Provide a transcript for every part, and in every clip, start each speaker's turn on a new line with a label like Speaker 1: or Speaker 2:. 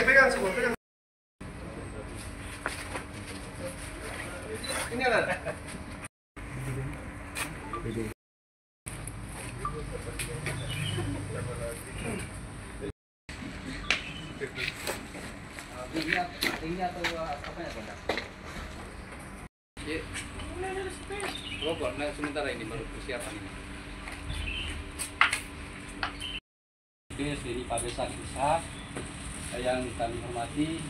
Speaker 1: Pegang semua, pegang. Ini ada.
Speaker 2: Ini atau apa ya, Bang? Rokok, nah sementara ini baru persiapan ini. Ini dari Pak Desa Kisah yang kami hormati,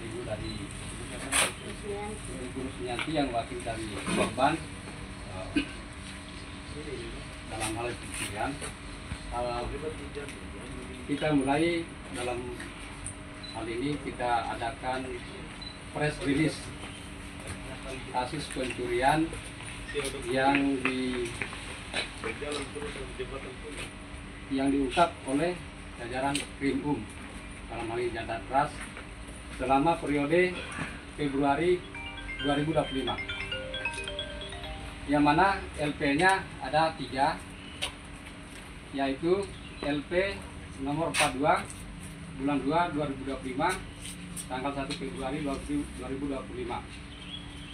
Speaker 2: Ibu dari Ibu Rusmianti yang wakil dari korban dalam hal pencurian. Kita mulai dalam hal ini kita adakan press release kasus pencurian yang diungkap oleh jajaran Krimum dalam hal ini Jatantras selama periode Februari 2025, yang mana LP-nya ada 3, yaitu LP nomor 42 bulan 2 2025 tanggal 1 Februari 2025.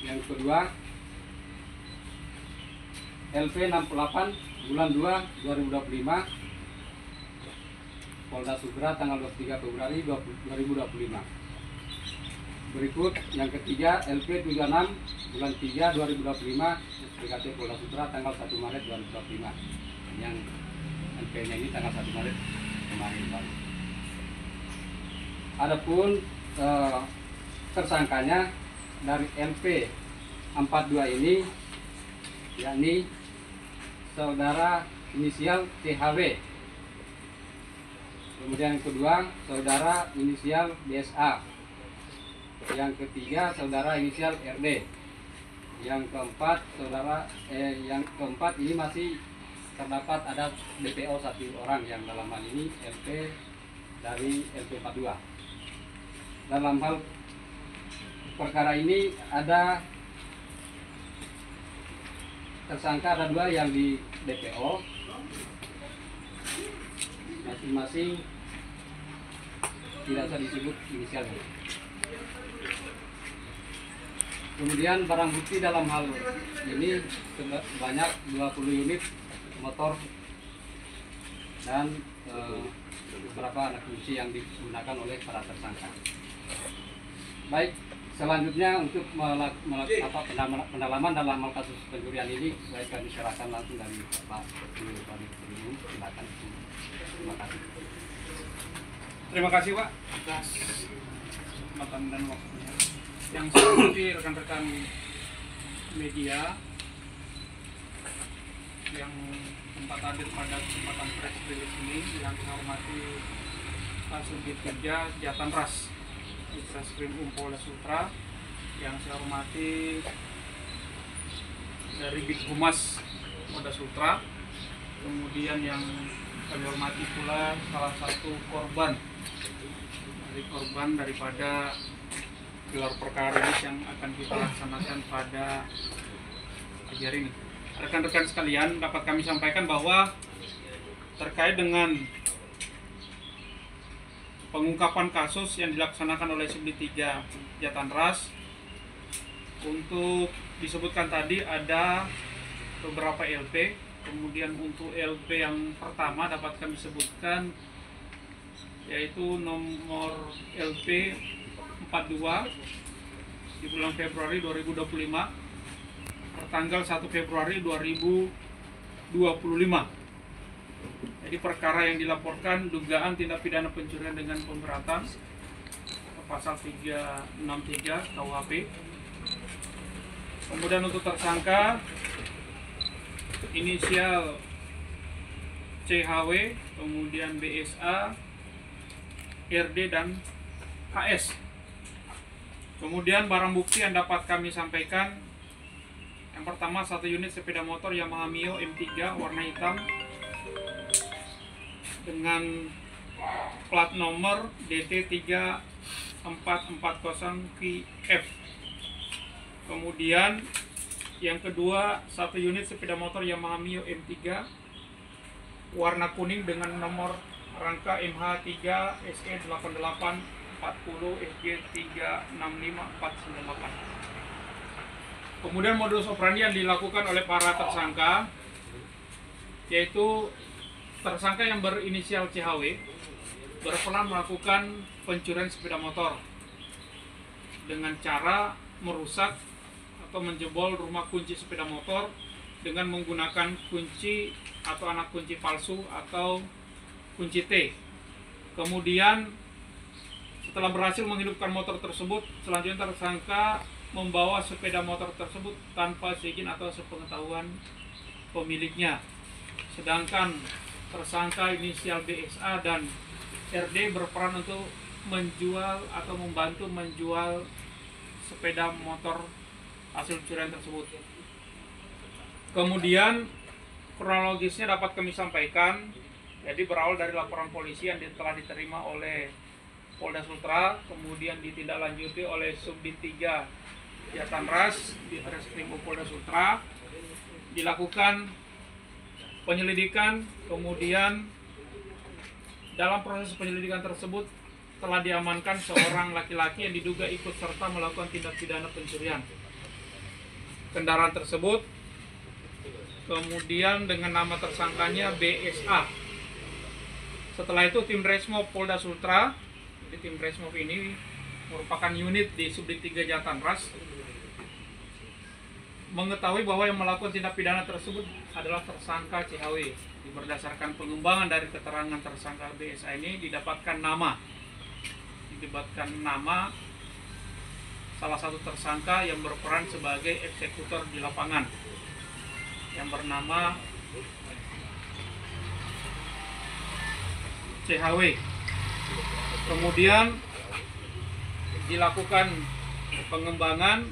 Speaker 2: Yang kedua LP 68 bulan 2 2025 Polda Sutra tanggal 23 Februari 2025. Berikut yang ketiga LP 76 bulan 3 2025 SPKT Polda Sutra tanggal 1 Maret 2025. Yang LP-nya ini tanggal 1 Maret kemarin. Adapun tersangkanya dari LP 42 ini yakni saudara inisial THW. Kemudian yang kedua saudara inisial BSA. Yang ketiga saudara inisial RD. Yang keempat yang keempat ini masih terdapat ada DPO 1 orang yang dalam hal ini LP dari LP 42. Dalam hal perkara ini ada tersangka ada 2 yang di DPO, masing-masing tidak usah disebut inisialnya. Kemudian barang bukti dalam hal ini sebanyak 20 unit motor dan beberapa alat kunci yang digunakan oleh para tersangka. Baik, selanjutnya untuk pendalaman dalam kasus pencurian ini, baik kami serahkan langsung dari Pak Kadif Krimum. Silakan. Terima kasih.
Speaker 3: Terima kasih Pak atas kesempatan dan waktunya. Yang saya hormati rekan-rekan media yang sempat hadir pada kesempatan press release ini, yang saya hormati Kasubdit 3 Jatantras Ditreskrimum Polda Sutra, yang saya hormati dari Bid Humas Polda Sutra, kemudian yang kami hormati pula salah satu korban daripada gelar perkara ini yang akan kita laksanakan pada pagi hari ini. Rekan-rekan sekalian, dapat kami sampaikan bahwa terkait dengan pengungkapan kasus yang dilaksanakan oleh Subdit 3 Jatantras, untuk disebutkan tadi ada beberapa LP. Kemudian untuk LP yang pertama dapat kami sebutkan yaitu nomor LP 42 di bulan Februari 2025 tanggal 1 Februari 2025. Jadi perkara yang dilaporkan dugaan tindak pidana pencurian dengan pemberatan pasal 363 KUHP. Kemudian untuk tersangka inisial CHW, kemudian BSA, RD dan HS. Kemudian barang bukti yang dapat kami sampaikan, yang pertama 1 unit sepeda motor Yamaha Mio M3 warna hitam dengan plat nomor DT3440VF. Kemudian yang kedua 1 unit sepeda motor Yamaha Mio M3 warna kuning dengan nomor rangka MH3 SE 8840 SG 365498. Kemudian modus operandi yang dilakukan oleh para tersangka, yaitu tersangka yang berinisial CHW berperan melakukan pencurian sepeda motor dengan cara merusak atau menjebol rumah kunci sepeda motor dengan menggunakan kunci atau anak kunci palsu atau kunci T. Kemudian setelah berhasil menghidupkan motor tersebut, selanjutnya tersangka membawa sepeda motor tersebut tanpa izin atau sepengetahuan pemiliknya. Sedangkan tersangka inisial BSA dan RD berperan untuk menjual atau membantu menjual sepeda motor hasil curian tersebut. Kemudian kronologisnya dapat kami sampaikan, jadi berawal dari laporan polisi yang telah diterima oleh Polda Sultra, kemudian ditindaklanjuti oleh Subdit 3 Jatanras di Treskrim Polda Sultra, dilakukan penyelidikan, kemudian dalam proses penyelidikan tersebut telah diamankan seorang laki-laki yang diduga ikut serta melakukan tindak pidana pencurian kendaraan tersebut. Kemudian dengan nama tersangkanya BSA. Setelah itu tim Resmob Polda Sultra, jadi tim Resmob ini merupakan unit di Subdit 3 Jatanras, mengetahui bahwa yang melakukan tindak pidana tersebut adalah tersangka CHW. Berdasarkan pengembangan dari keterangan tersangka BSA ini didapatkan nama salah satu tersangka yang berperan sebagai eksekutor di lapangan yang bernama CHW. Kemudian dilakukan pengembangan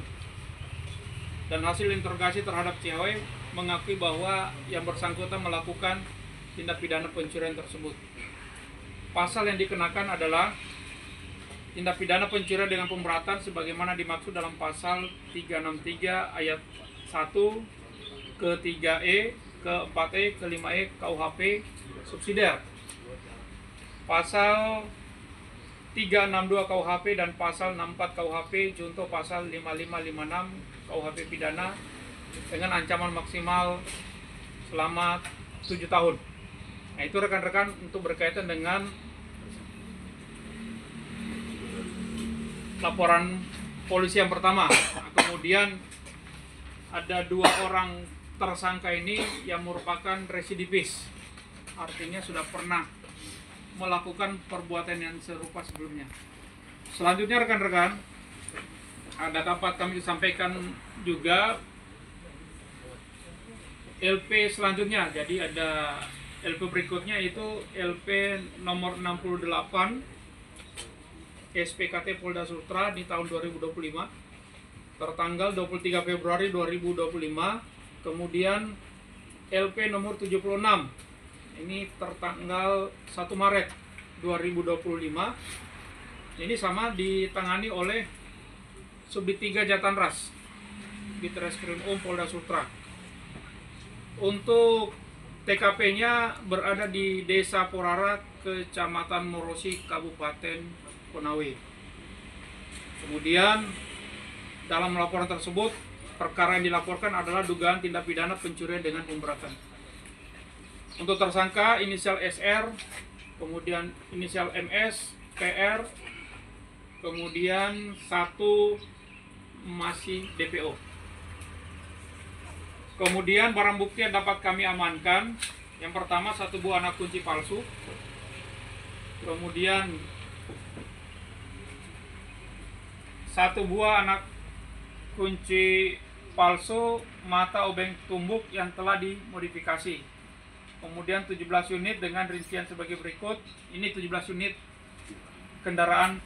Speaker 3: dan hasil interogasi terhadap CHW mengakui bahwa yang bersangkutan melakukan tindak pidana pencurian tersebut. Pasal yang dikenakan adalah tindak pidana pencurian dengan pemberatan sebagaimana dimaksud dalam pasal 363 ayat 1 ke 3E, ke 4E, ke 5E KUHP subsidiar. Pasal 362 KUHP dan pasal 64 KUHP junto pasal 5556 KUHP pidana dengan ancaman maksimal selama 7 tahun. Nah, itu rekan-rekan untuk berkaitan dengan laporan polisi yang pertama. Nah, kemudian ada 2 orang tersangka ini yang merupakan residivis, artinya sudah pernah melakukan perbuatan yang serupa sebelumnya. Selanjutnya rekan-rekan, ada dapat kami sampaikan juga LP selanjutnya. Jadi ada LP berikutnya itu LP nomor 68 SPKT Polda Sultra di tahun 2025 tertanggal 23 Februari 2025. Kemudian LP nomor 76 ini tertanggal 1 Maret 2025. Ini sama ditangani oleh Subdit 3 Jatanras di Treskrim Polda Sultra. Untuk TKP-nya berada di Desa Porara, Kecamatan Morosi, Kabupaten Konawe. Kemudian dalam laporan tersebut, perkara yang dilaporkan adalah dugaan tindak pidana pencurian dengan pemberatan. Untuk tersangka inisial SR, kemudian inisial MS, PR, kemudian 1 masih DPO. Kemudian barang bukti yang dapat kami amankan, yang pertama 1 buah anak kunci palsu, kemudian 1 buah anak kunci palsu mata obeng tumbuk yang telah dimodifikasi. Kemudian 17 unit dengan rincian sebagai berikut. Ini 17 unit kendaraan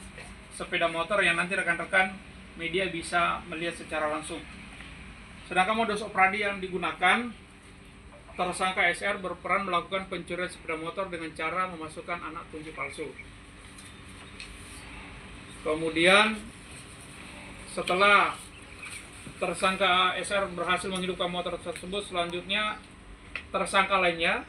Speaker 3: sepeda motor yang nanti rekan-rekan media bisa melihat secara langsung. Sedangkan modus operandi yang digunakan, tersangka SR berperan melakukan pencurian sepeda motor dengan cara memasukkan anak kunci palsu. Kemudian setelah tersangka SR berhasil menghidupkan motor tersebut, selanjutnya tersangka lainnya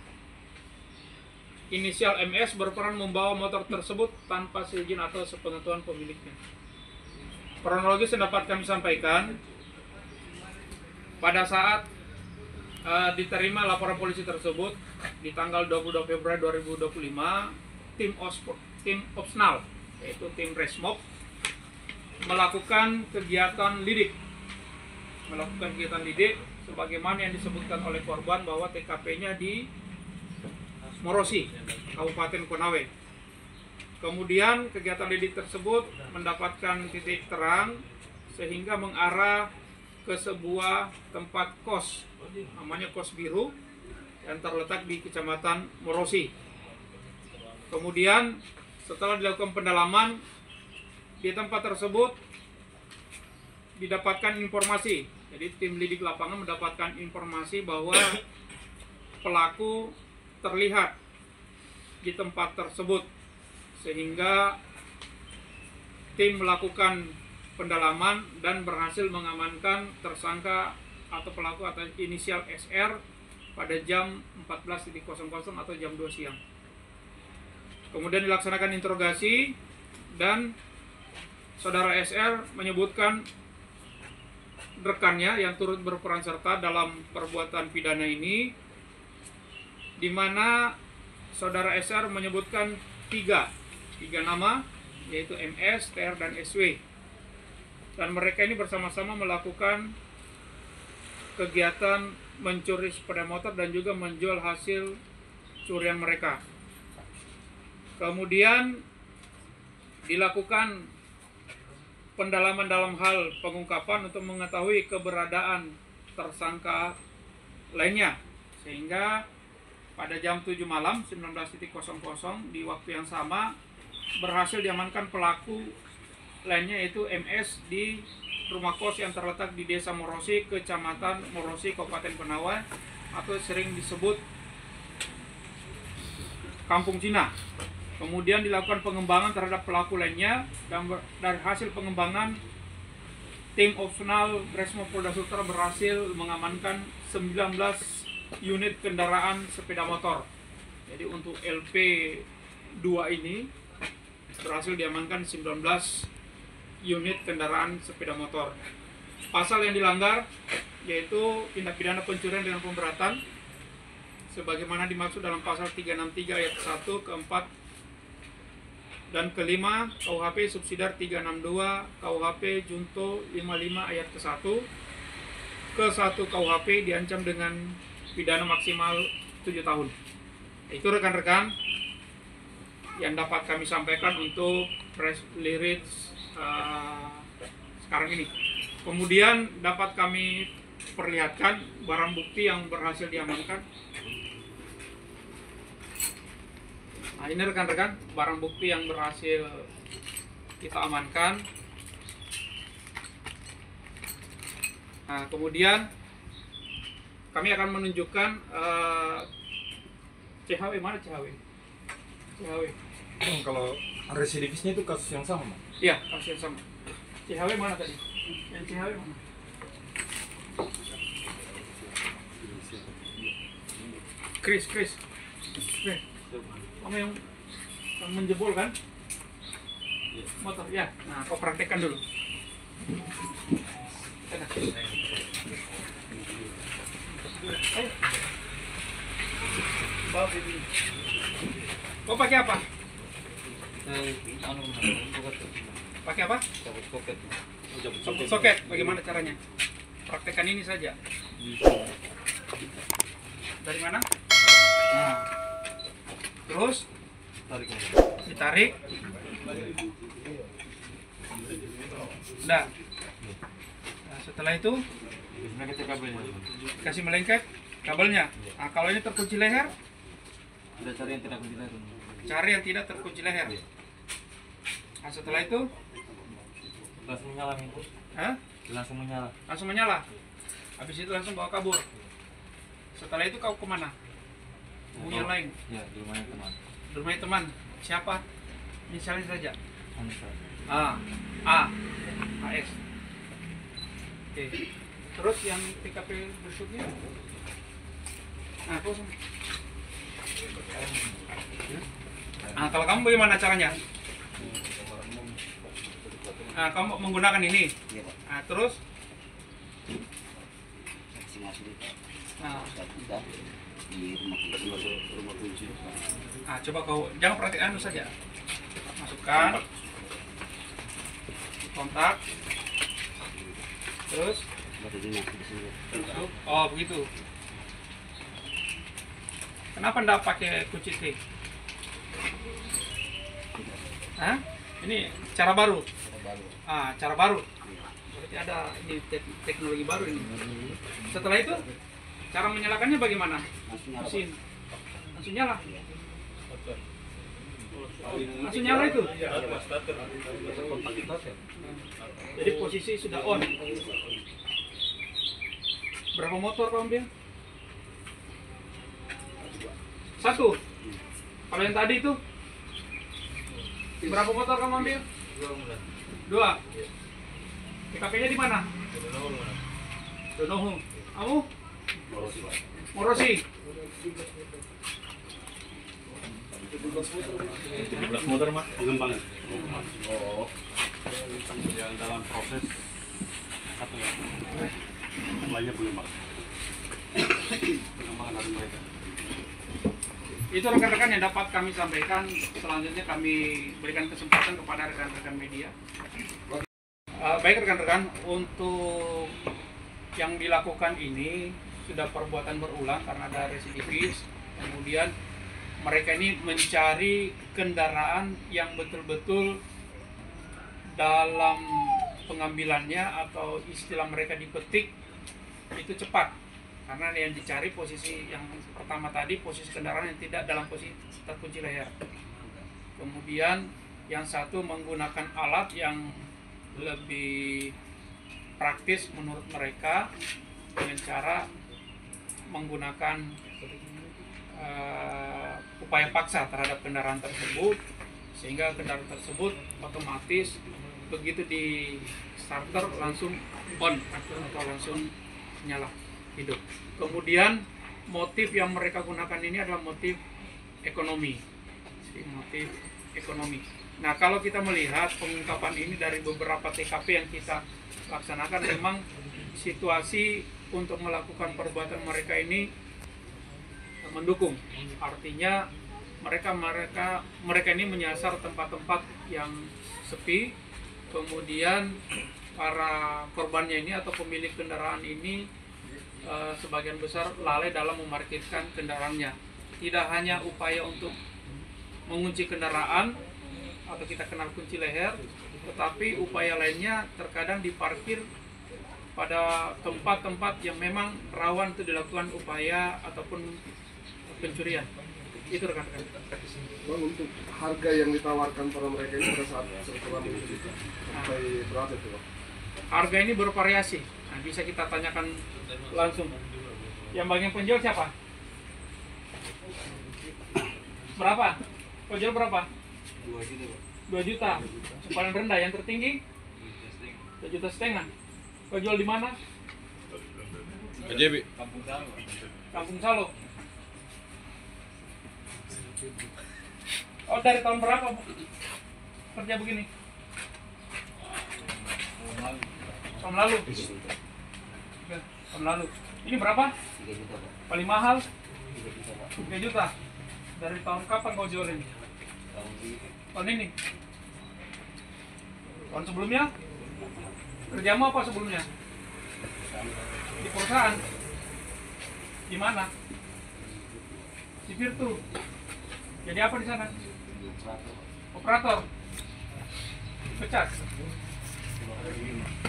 Speaker 3: inisial MS berperan membawa motor tersebut tanpa seizin atau sepengetahuan pemiliknya. Kronologis yang dapat kami sampaikan, pada saat diterima laporan polisi tersebut di tanggal 22 Februari 2025, tim Opsnal, yaitu tim Resmob, melakukan kegiatan lidik sebagaimana yang disebutkan oleh korban bahwa TKP-nya di Morosi, Kabupaten Konawe. Kemudian kegiatan lidik tersebut mendapatkan titik terang sehingga mengarah ke sebuah tempat kos, namanya Kos Biru, yang terletak di Kecamatan Morosi. Kemudian setelah dilakukan pendalaman di tempat tersebut didapatkan informasi. Jadi tim lidik lapangan mendapatkan informasi bahwa pelaku terlihat di tempat tersebut, sehingga tim melakukan pendalaman dan berhasil mengamankan tersangka atau pelaku atau inisial SR pada jam 14.00 atau jam 2 siang. Kemudian dilaksanakan interogasi dan saudara SR menyebutkan rekannya yang turut berperan serta dalam perbuatan pidana ini, di mana saudara SR menyebutkan tiga nama, yaitu MS, TR, dan SW. Dan mereka ini bersama-sama melakukan kegiatan mencuri sepeda motor dan juga menjual hasil curian mereka. Kemudian dilakukan pendalaman dalam hal pengungkapan untuk mengetahui keberadaan tersangka lainnya, sehingga pada jam 7 malam 19.00 di waktu yang sama berhasil diamankan pelaku lainnya, yaitu MS, di rumah kos yang terletak di Desa Morosi, Kecamatan Morosi, Kabupaten Konawe, atau sering disebut Kampung Cina. Kemudian dilakukan pengembangan terhadap pelaku lainnya, dan dari hasil pengembangan tim Opsnal Resmob Polda Sultra berhasil mengamankan 19 unit kendaraan sepeda motor. Jadi untuk LP2 ini berhasil diamankan 19 unit kendaraan sepeda motor. Pasal yang dilanggar yaitu tindak pidana pencurian dengan pemberatan sebagaimana dimaksud dalam pasal 363 ayat 1, ke-4 dan ke-5 KUHP subsidiar 362, KUHP Junto 55 ayat ke-1, ke-1 KUHP diancam dengan pidana maksimal 7 tahun. Itu rekan-rekan yang dapat kami sampaikan untuk press release sekarang ini. Kemudian dapat kami perlihatkan barang bukti yang berhasil diamankan. Nah, ini rekan-rekan barang bukti yang berhasil kita amankan. Nah, kemudian kami akan menunjukkan CHW. Mana CHW? CHW.
Speaker 1: Kalau residivisnya itu kasus yang sama, Mas?
Speaker 3: Iya, kasus yang sama. CHW mana tadi? Yang CHW mana? Chris. Kamu yang menjebol kan? Motor, ya. Nah, kau praktekkan dulu. Ayo. Bawa ini. Kau pakai apa? Pakai apa? Sabut soket. Bagaimana caranya? Praktekkan ini saja. Dari mana? Nah. Terus ditarik. Udah. Nah, setelah itu
Speaker 1: Kita kabelnya.
Speaker 3: kasih melengket kabelnya. Nah, kalau ini terkunci leher,
Speaker 1: Ada cari yang tidak kunci leher.
Speaker 3: cari yang tidak terkunci leher. Nah, setelah itu,
Speaker 1: Langsung menyala itu.
Speaker 3: hah?
Speaker 1: Langsung menyala.
Speaker 3: Langsung menyala. Habis itu langsung bawa kabur. Setelah itu kau kemana? Hubungi yang lain.
Speaker 1: Ya, di rumahnya teman.
Speaker 3: Di rumahnya teman. Siapa? Misalnya saja.
Speaker 1: Anissa.
Speaker 3: AS. Oke. Terus yang TKP berikutnya? Nah, kalau kamu bagaimana caranya? Nah, kamu menggunakan ini. Nah, terus? Nah, coba kau jangan perhatikan saja. Masukkan kontak. Terus tutup. Oh, begitu. Kenapa enggak pakai kunci T? Hah? Ini cara baru. Cara baru. Berarti ada ini teknologi baru ini. Setelah itu, cara menyalakannya bagaimana? Mesin. Langsung nyala. Langsung nyala itu. Jadi posisi sudah on. Berapa motor kau ambil? 1. Kalau yang tadi itu berapa motor kamu ambil? 2. TKP-nya di mana? Donohu. Kamu? Morosi.
Speaker 1: 17 motor mas. Pengembangan. Oh. Yang dalam proses satu ya. Lainnya pengembangan. Pengembangan dari mereka.
Speaker 3: Itu rekan-rekan yang dapat kami sampaikan. Selanjutnya kami berikan kesempatan kepada rekan-rekan media. Baik rekan-rekan, untuk yang dilakukan ini sudah perbuatan berulang karena ada residivis. Kemudian mereka ini mencari kendaraan yang betul-betul dalam pengambilannya atau istilah mereka dipetik itu cepat. Karena yang dicari posisi yang pertama tadi, posisi kendaraan yang tidak dalam posisi terkunci leher. Kemudian yang satu menggunakan alat yang lebih praktis menurut mereka dengan cara menggunakan upaya paksa terhadap kendaraan tersebut, sehingga kendaraan tersebut otomatis begitu di starter langsung on atau langsung nyala hidup. Kemudian motif yang mereka gunakan ini adalah motif ekonomi. Nah, kalau kita melihat pengungkapan ini dari beberapa TKP yang kita laksanakan, memang situasi untuk melakukan perbuatan mereka ini mendukung. Artinya mereka ini menyasar tempat-tempat yang sepi. Kemudian para korbannya ini atau pemilik kendaraan ini sebagian besar lalai dalam memarkirkan kendaraannya. Tidak hanya upaya untuk mengunci kendaraan atau kita kenal kunci leher, tetapi upaya lainnya terkadang diparkir pada tempat-tempat yang memang rawan untuk dilakukan upaya ataupun pencurian. Itu rekan-rekan.
Speaker 4: Bang, untuk harga yang ditawarkan pada mereka ini pada saat setelah mencuri sampai berapa itu, Bang?
Speaker 3: Harga ini bervariasi. Nah, bisa kita tanyakan langsung. Yang bagian penjual siapa? Berapa? Kau jual berapa? 2 juta. Yang paling rendah, yang tertinggi? 2,5 juta. Kau jual di mana?
Speaker 1: KJB.
Speaker 3: Kampung Salo. Oh, dari tahun berapa kerja begini? Tahun lalu. Oke, tahun lalu. Ini berapa?
Speaker 5: 3 juta, Pak.
Speaker 3: Paling mahal
Speaker 5: 3 juta.
Speaker 3: 3 juta. Dari tahun kapan kau jual ini?
Speaker 5: Tahun ini.
Speaker 3: Tahun ini. Tahun sebelumnya? Kerjamu apa sebelumnya? Di perusahaan. Di mana? Di Virtu. Jadi apa di sana? Operator. Pecat.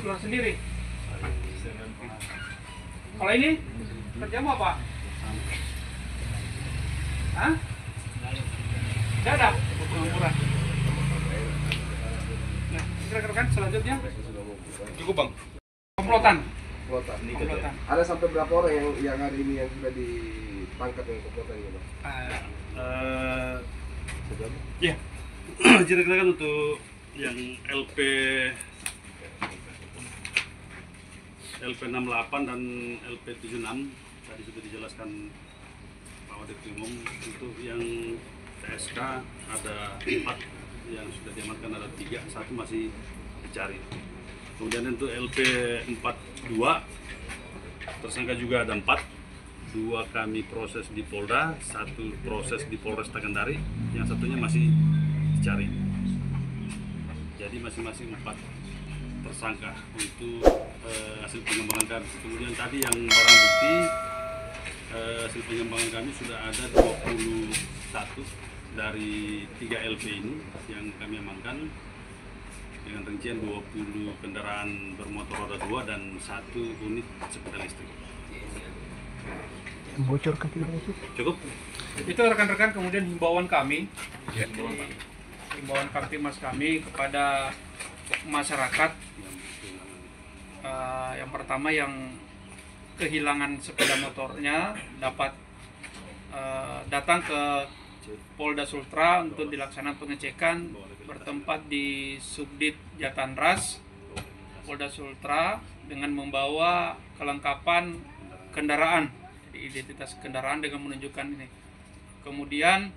Speaker 3: Keluar sendiri. Kalau ini kerjamu apa? Hah? Tidak ada pengangguran. Nah, rekan-rekan selanjutnya
Speaker 1: Cukup bang.
Speaker 3: komplotan.
Speaker 4: Komplotan. Ada sampai berapa orang yang hari ini yang sudah ditangkap dengan komplotan ini, Bang?
Speaker 6: Ya, jadi kan untuk yang LP 68 dan LP 76 tadi sudah dijelaskan Pak Wadid Umum. Untuk yang TSK ada 4 yang sudah diamankan, ada 3, 1 masih dicari. Kemudian untuk LP 42 tersangka juga ada 4, 2 kami proses di Polda, 1 proses di Polres Kendari, yang satunya masih dicari. Jadi masing-masing 4 tersangka untuk hasil pengembangan kami. Kemudian tadi yang barang bukti hasil pengembangan kami sudah ada 21 dari 3 LP ini yang kami amankan dengan rincian 20 kendaraan bermotor roda 2 dan 1 unit sepeda listrik.
Speaker 7: Bocorkan tidak itu?
Speaker 6: Cukup?
Speaker 3: Itu rekan-rekan kemudian himbauan kami, himbauan Kamtimas kami kepada masyarakat. Yang pertama yang kehilangan sepeda motornya dapat datang ke Polda Sultra untuk dilaksanakan pengecekan bertempat di Subdit Jatanras Polda Sultra dengan membawa kelengkapan kendaraan, jadi identitas kendaraan dengan menunjukkan ini. Kemudian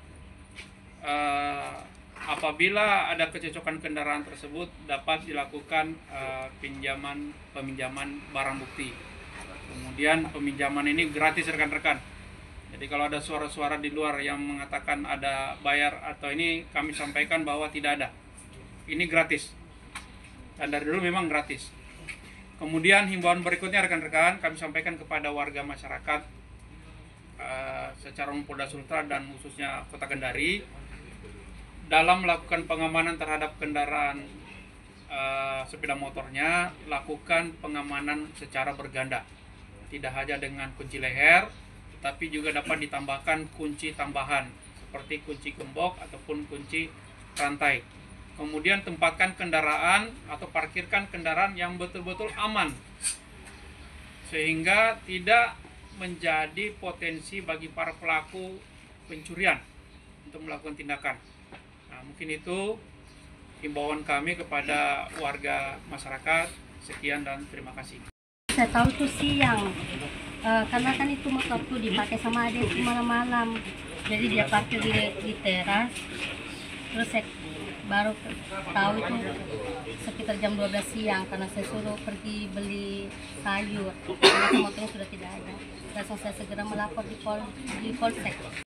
Speaker 3: apabila ada kecocokan kendaraan tersebut dapat dilakukan peminjaman barang bukti. Kemudian peminjaman ini gratis rekan-rekan. Jadi kalau ada suara-suara di luar yang mengatakan ada bayar atau ini, kami sampaikan bahwa tidak ada. Ini gratis. Dan dari dulu memang gratis. Kemudian himbauan berikutnya rekan-rekan kami sampaikan kepada warga masyarakat secara umum Polda Sultra dan khususnya Kota Kendari, dalam melakukan pengamanan terhadap kendaraan sepeda motornya, lakukan pengamanan secara berganda. Tidak hanya dengan kunci leher, tapi juga dapat ditambahkan kunci tambahan seperti kunci gembok ataupun kunci rantai. Kemudian tempatkan kendaraan atau parkirkan kendaraan yang betul-betul aman sehingga tidak menjadi potensi bagi para pelaku pencurian untuk melakukan tindakan. Nah, mungkin itu himbauan kami kepada warga masyarakat. Sekian dan terima kasih.
Speaker 8: Saya tahu tuh siang, karena kan itu motor tuh dipakai sama adik malam-malam, jadi dia parkir di teras. Terus saya baru tahu itu sekitar jam 12 siang karena saya suruh pergi beli sayur, karena motornya sudah tidak ada. Langsung saya segera melapor di polsek.